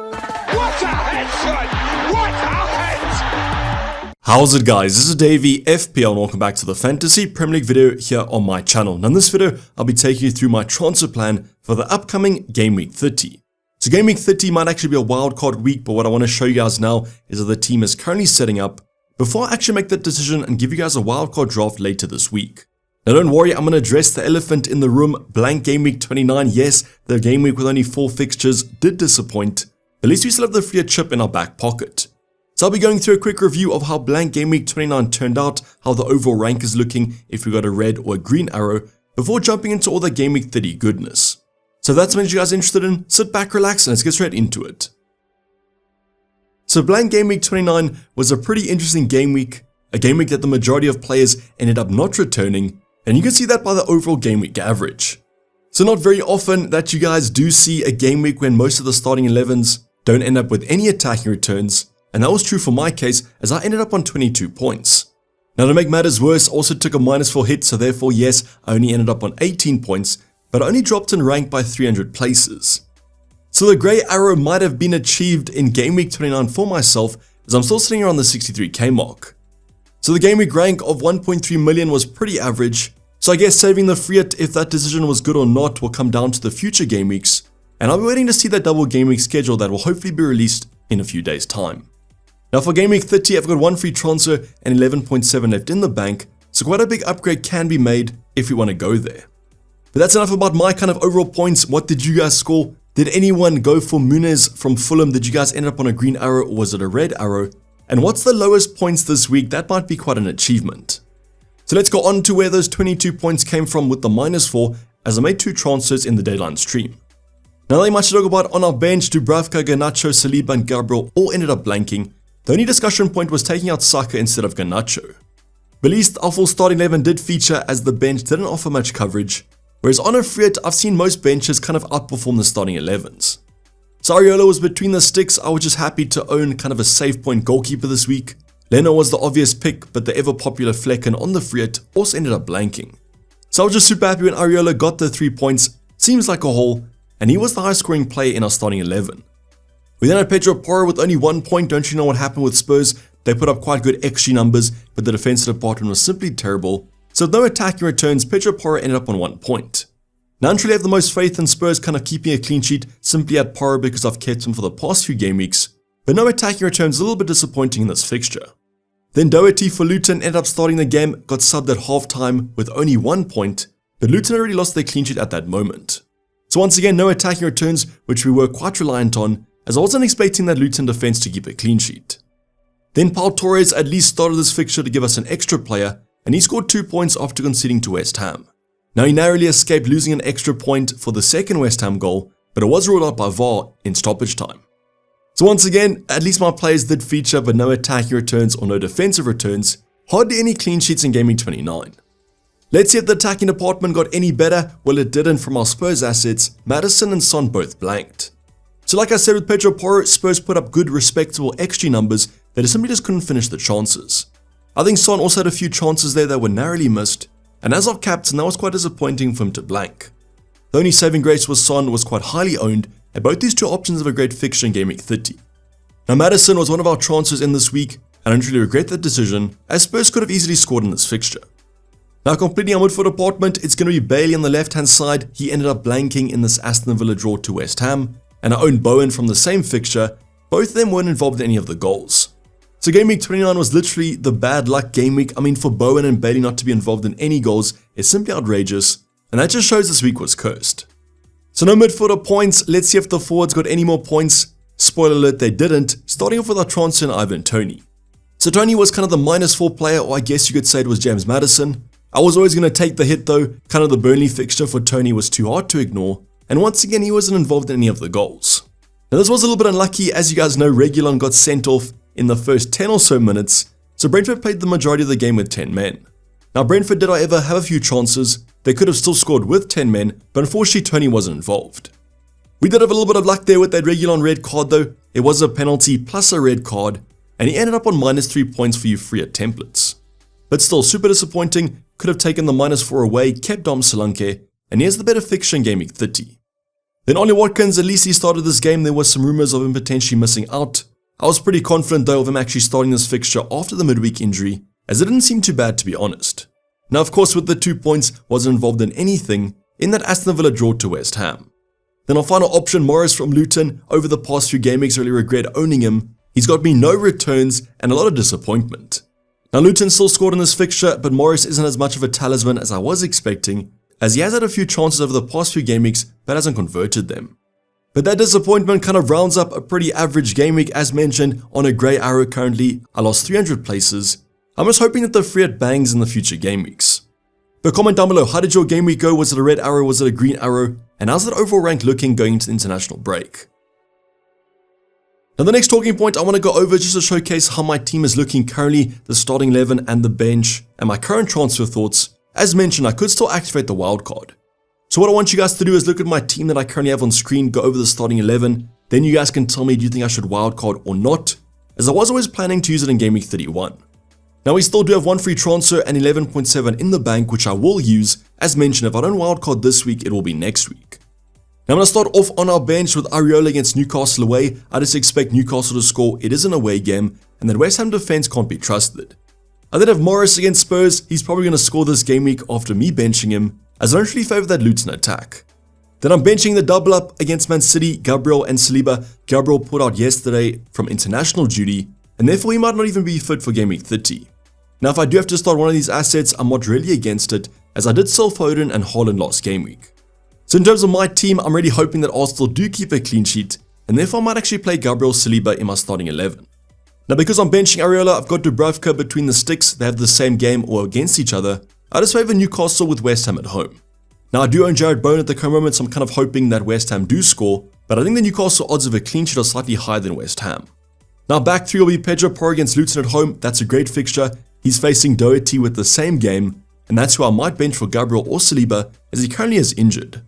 What a headshot! What a head! How's it guys, this is Dayvy, FPL, and welcome back to the Fantasy Premier League video here on my channel. Now in this video, I'll be taking you through my transfer plan for the upcoming Game Week 30. So Game Week 30 might actually be a wildcard week, but what I want to show you guys now is that the team is currently setting up before I actually make that decision and give you guys a wildcard draft later this week. Now don't worry, I'm going to address the elephant in the room, blank Game Week 29. Yes, the game week with only 4 fixtures did disappoint. At least we still have the free chip in our back pocket. So I'll be going through a quick review of how blank Game Week 29 turned out, how the overall rank is looking, if we got a red or a green arrow, before jumping into all the Game Week 30 goodness. So if that's what you guys are interested in, sit back, relax, and let's get straight into it. So blank Game Week 29 was a pretty interesting game week, a game week that the majority of players ended up not returning, and you can see that by the overall game week average. So not very often that you guys do see a game week when most of the starting 11s don't end up with any attacking returns, and that was true for my case as I ended up on 22 points. Now to make matters worse, I also took a -4 hit, so therefore yes, I only ended up on 18 points, but I only dropped in rank by 300 places. So the grey arrow might have been achieved in Game Week 29 for myself, as I'm still sitting around the 63k mark. So the game week rank of 1.3 million was pretty average, so I guess saving the free hit if that decision was good or not will come down to the future game weeks, and I'll be waiting to see that double game week schedule that will hopefully be released in a few days time. Now for Game Week 30, I've got 1 free transfer and 11.7 left in the bank, so quite a big upgrade can be made if we want to go there. But that's enough about my kind of overall points. What did you guys score? Did anyone go for Muniz from Fulham? Did you guys end up on a green arrow or was it a red arrow? And what's the lowest points this week? That might be quite an achievement. So let's go on to where those 22 points came from with the -4, as I made 2 transfers in the deadline stream. Now not much to talk about on our bench. Dubravka, Garnacho, Saliba and Gabriel all ended up blanking. The only discussion point was taking out Saka instead of Garnacho. But at least our full starting 11 did feature as the bench didn't offer much coverage, whereas on a free hit, I've seen most benches kind of outperform the starting 11s. So Ariola was between the sticks. I was just happy to own kind of a save point goalkeeper this week. Leno was the obvious pick, but the ever popular Flecken on the free hit also ended up blanking. So I was just super happy when Ariola got the 3 points, seems like a haul, and he was the highest scoring player in our starting 11. We then had Pedro Porro with only 1 point. Don't you know what happened with Spurs? They put up quite good XG numbers, but the defensive department was simply terrible. So with no attacking returns, Pedro Porro ended up on 1 point. Now I truly have the most faith in Spurs kind of keeping a clean sheet, simply at Porro because I've kept him for the past few game weeks, but no attacking returns, a little bit disappointing in this fixture. Then Doherty for Luton ended up starting the game, got subbed at halftime with only 1 point, but Luton already lost their clean sheet at that moment. So once again, no attacking returns, which we were quite reliant on, as I wasn't expecting that Luton defense to keep a clean sheet. Then Paul Torres at least started this fixture to give us an extra player, and he scored 2 points after conceding to West Ham. Now he narrowly escaped losing an extra point for the second West Ham goal, but it was ruled out by VAR in stoppage time. So once again, at least my players did feature, but no attacking returns or no defensive returns, hardly any clean sheets in Game Week 29. Let's see if the attacking department got any better. Well, it didn't from our Spurs assets. Maddison and Son both blanked. So like I said with Pedro Porro, Spurs put up good respectable XG numbers, they simply just couldn't finish the chances. I think Son also had a few chances there that were narrowly missed, and as our captain, that was quite disappointing for him to blank. The only saving grace was Son was quite highly owned, and both these two options have a great fixture in Game Week 30. Now Maddison was one of our transfers in this week, and I don't really regret that decision, as Spurs could have easily scored in this fixture. Now completing our midfield department, it's going to be Bailey on the left hand side. He ended up blanking in this Aston Villa draw to West Ham, and I owned Bowen from the same fixture. Both of them weren't involved in any of the goals. So Game Week 29 was literally the bad luck game week. I mean, for Bowen and Bailey not to be involved in any goals is simply outrageous, and that just shows this week was cursed. So no midfielder points. Let's see if the forwards got any more points. Spoiler alert, they didn't. Starting off with our transfer in Ivan Toney. So Toney was kind of the -4 player, or I guess you could say it was James Maddison. I was always going to take the hit though. Kind of the Burnley fixture for Toney was too hard to ignore, and once again he wasn't involved in any of the goals. Now this was a little bit unlucky. As you guys know, Reguilon got sent off in the first 10 or so minutes, so Brentford played the majority of the game with 10 men. Now Brentford did however have a few chances. They could have still scored with 10 men, but unfortunately Toney wasn't involved. We did have a little bit of luck there with that Reguilon red card though. It was a penalty plus a red card, and he ended up on -3 points for you free at templates. But still super disappointing. Could have taken the -4 away, kept Dom Solanke, and he has the better fixture in Game Week 30. Then Ollie Watkins, at least he started this game, there was some rumours of him potentially missing out. I was pretty confident though of him actually starting this fixture after the midweek injury, as it didn't seem too bad to be honest. Now of course with the 2 points, wasn't involved in anything in that Aston Villa draw to West Ham. Then our final option, Morris from Luton, over the past few game weeks really regret owning him. He's got me no returns and a lot of disappointment. Now Luton still scored in this fixture, but Morris isn't as much of a talisman as I was expecting, as he has had a few chances over the past few game weeks but hasn't converted them. But that disappointment kind of rounds up a pretty average game week as mentioned on a grey arrow currently. I lost 300 places. I'm just hoping that the free hit bangs in the future game weeks. But comment down below, how did your game week go? Was it a red arrow? Was it a green arrow? And how's that overall rank looking going into the international break? Now the next talking point I want to go over just to showcase how my team is looking currently, the starting 11 and the bench, and my current transfer thoughts. As mentioned, I could still activate the wildcard. So what I want you guys to do is look at my team that I currently have on screen, go over the starting 11, then you guys can tell me do you think I should wildcard or not, as I was always planning to use it in Game Week 31. Now we still do have one free transfer and 11.7 in the bank, which I will use. As mentioned, if I don't wildcard this week, it will be next week. Now I'm going to start off on our bench with Areola against Newcastle away. I just expect Newcastle to score. It is an away game, and the West Ham defense can't be trusted. I then have Morris against Spurs. He's probably going to score this game week after me benching him, as I don't really favour that Luton attack. Then I'm benching the double up against Man City, Gabriel and Saliba. Gabriel put out yesterday from international duty, and therefore he might not even be fit for Game Week 30. Now if I do have to start one of these assets, I'm not really against it, as I did sell Foden and Haaland last game week. So in terms of my team, I'm really hoping that Arsenal do keep a clean sheet, and therefore I might actually play Gabriel Saliba in my starting 11. Now because I'm benching Areola, I've got Dubravka between the sticks. They have the same game or against each other. I just favour Newcastle with West Ham at home. Now I do own Jarrod Bowen at the current moment, so I'm kind of hoping that West Ham do score, but I think the Newcastle odds of a clean sheet are slightly higher than West Ham. Now back 3 will be Pedro Porro against Luton at home. That's a great fixture. He's facing Doherty with the same game, and that's who I might bench for Gabriel or Saliba, as he currently is injured.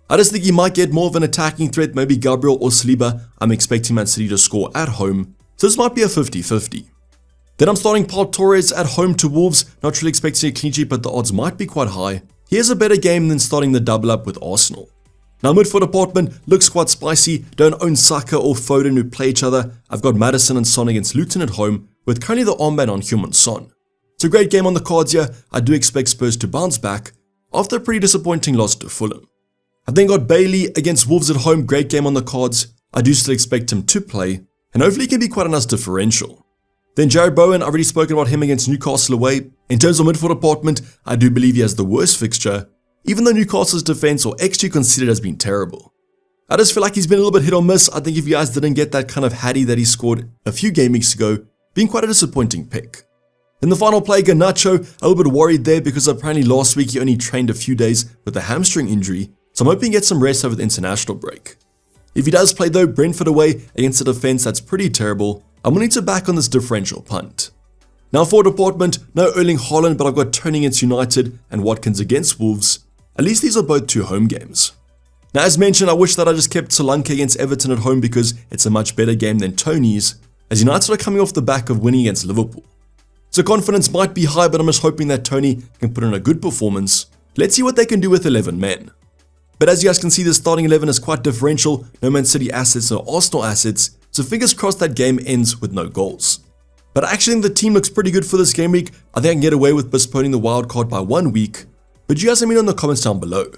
I just think he might get more of an attacking threat, maybe Gabriel or Saliba. I'm expecting Man City to score at home, so this might be a 50-50. Then I'm starting Pau Torres at home to Wolves, not really expecting a clean sheet, but the odds might be quite high. He has a better game than starting the double up with Arsenal. Now midfield department looks quite spicy. Don't own Saka or Foden who play each other. I've got Maddison and Son against Luton at home, with currently the armband on Heung-min Son. It's a great game on the cards here. I do expect Spurs to bounce back after a pretty disappointing loss to Fulham. I've then got Bailey against Wolves at home, great game on the cards. I do still expect him to play, and hopefully he can be quite a nice differential. Then Jarrod Bowen, I've already spoken about him against Newcastle away. In terms of midfield department, I do believe he has the worst fixture, even though Newcastle's defense or XG considered has been terrible. I just feel like he's been a little bit hit or miss. I think if you guys didn't get that kind of Hattie that he scored a few game weeks ago, being quite a disappointing pick. In the final play, Garnacho, a little bit worried there because apparently last week he only trained a few days with a hamstring injury, so I'm hoping he gets some rest over the international break. If he does play though, Brentford away against a defense that's pretty terrible, I'm going to need to back on this differential punt. Now forward department, no Erling Haaland, but I've got Tony against United and Watkins against Wolves. At least these are both 2 home games. Now as mentioned, I wish that I just kept Solanke against Everton at home because it's a much better game than Tony's, as United are coming off the back of winning against Liverpool. So confidence might be high, but I'm just hoping that Tony can put in a good performance. Let's see what they can do with 11 men. But as you guys can see, the starting 11 is quite differential. No Man City assets, no Arsenal assets. So fingers crossed that game ends with no goals. But I actually think the team looks pretty good for this game week. I think I can get away with postponing the wildcard by 1 week. But you guys let me know in the comments down below.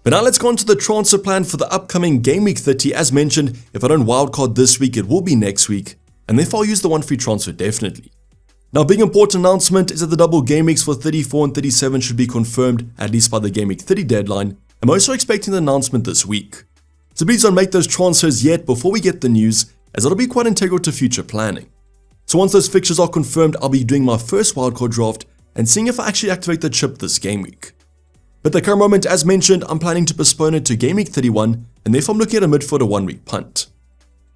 But now let's go on to the transfer plan for the upcoming Game Week 30. As mentioned, if I don't wildcard this week, it will be next week. And therefore I'll use the 1 free transfer definitely. Now, big important announcement is that the double game weeks for 34 and 37 should be confirmed at least by the Game Week 30 deadline. I'm also expecting the announcement this week. So please don't make those transfers yet before we get the news, as it'll be quite integral to future planning. So once those fixtures are confirmed, I'll be doing my first wildcard draft and seeing if I actually activate the chip this game week. But at the current moment, as mentioned, I'm planning to postpone it to Game Week 31, and therefore I'm looking at a midfield a 1 week punt.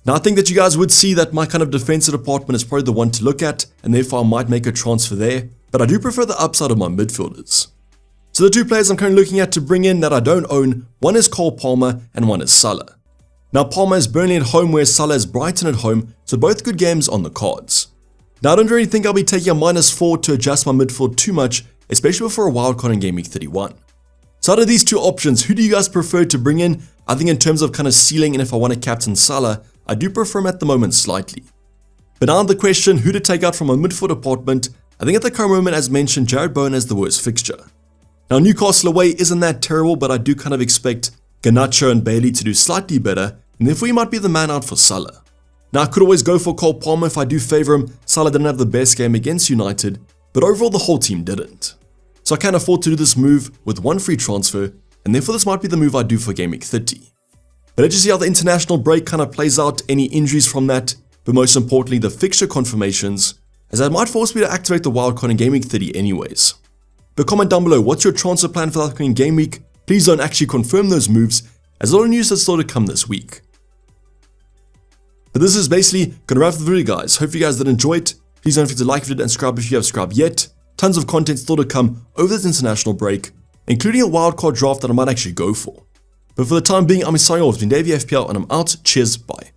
Now I think that you guys would see that my kind of defensive department is probably the one to look at, and therefore I might make a transfer there, but I do prefer the upside of my midfielders. So the 2 players I'm currently looking at to bring in that I don't own, one is Cole Palmer and one is Salah. Now Palmer is Burnley at home, whereas Salah is Brighton at home, so both good games on the cards. Now I don't really think I'll be taking a -4 to adjust my midfield too much, especially for a wildcard in Game Week 31. So out of these two options, who do you guys prefer to bring in? I think in terms of kind of ceiling and if I want to captain Salah, I do prefer him at the moment slightly. But now the question, who to take out from a midfield department? I think at the current moment, as mentioned, Jarrod Bowen has the worst fixture. Now Newcastle away isn't that terrible, but I do kind of expect Garnacho and Bailey to do slightly better, and therefore he might be the man out for Salah. Now I could always go for Cole Palmer if I do favour him. Salah didn't have the best game against United, but overall the whole team didn't. So I can afford to do this move with one free transfer, and therefore this might be the move I do for Game Week 30. But let's just see how the international break kind of plays out, any injuries from that, but most importantly the fixture confirmations, as that might force me to activate the wildcard in Game Week 30 anyways. But comment down below, what's your transfer plan for the upcoming game week? Please don't actually confirm those moves, as a lot of news has still to come this week. But this is basically going to wrap up the video, guys. Hope you guys did enjoy it. Please don't forget to like it and subscribe if you have subscribed yet. Tons of content still to come over this international break, including a wildcard draft that I might actually go for. But for the time being, I'm signing off. It's been Dayvy FPL and I'm out. Cheers, bye.